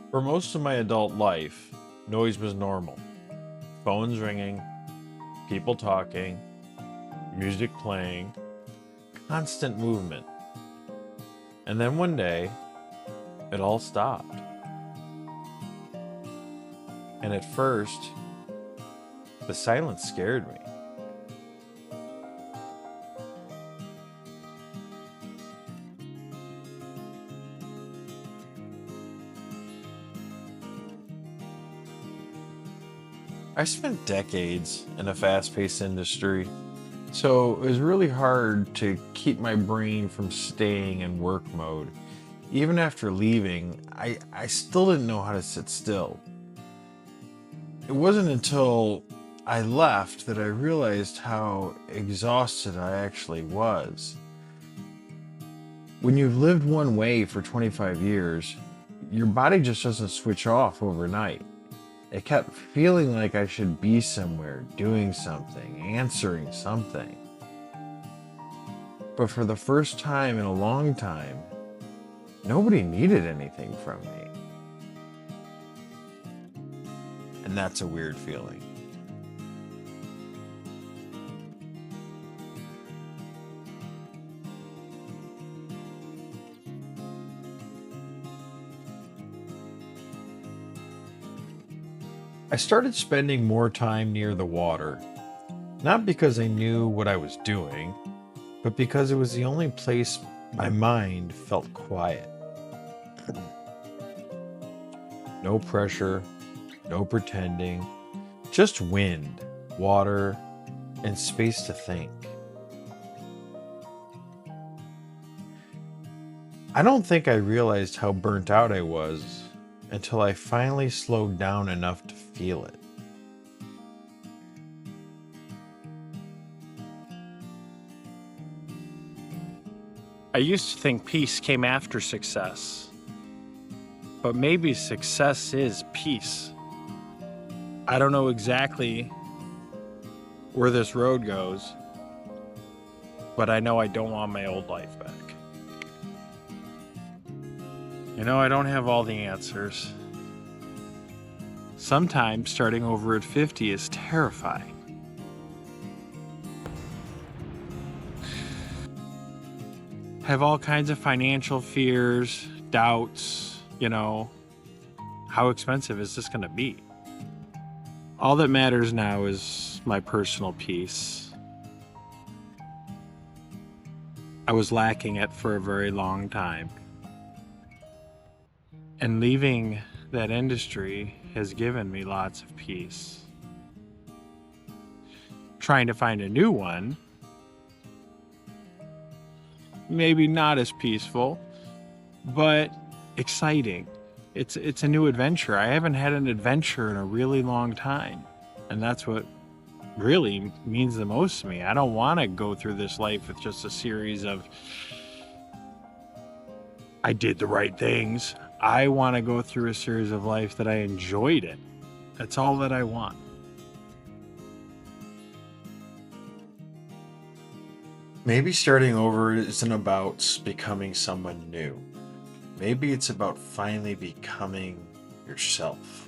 For most of my adult life, noise was normal. Phones ringing, people talking, music playing, constant movement. And then one day, it all stopped. And at first, the silence scared me. I spent decades in a fast paced industry, so it was really hard to keep my brain from staying in work mode. Even after leaving, I still didn't know how to sit still. It wasn't until I left that I realized how exhausted I actually was. When you've lived one way for 25 years, your body just doesn't switch off overnight. It kept feeling like I should be somewhere, doing something, answering something. But for the first time in a long time, nobody needed anything from me. And that's a weird feeling. I started spending more time near the water, not because I knew what I was doing, but because it was the only place my mind felt quiet. No pressure, no pretending, just wind, water, and space to think. I don't think I realized how burnt out I was until I finally slowed down enough to feel it. I used to think peace came after success, but maybe success is peace. I don't know exactly where this road goes, but I know I don't want my old life back. I don't have all the answers. Sometimes starting over at 50 is terrifying. Have all kinds of financial fears, doubts, how expensive is this going to be? All that matters now is my personal peace. I was lacking it for a very long time. And leaving that industry has given me lots of peace. Trying to find a new one, maybe not as peaceful, but exciting. It's a new adventure. I haven't had an adventure in a really long time. And that's what really means the most to me. I don't want to go through this life with just a series of I did the right things. I want to go through a series of life that I enjoyed it. That's all that I want. Maybe starting over isn't about becoming someone new. Maybe it's about finally becoming yourself.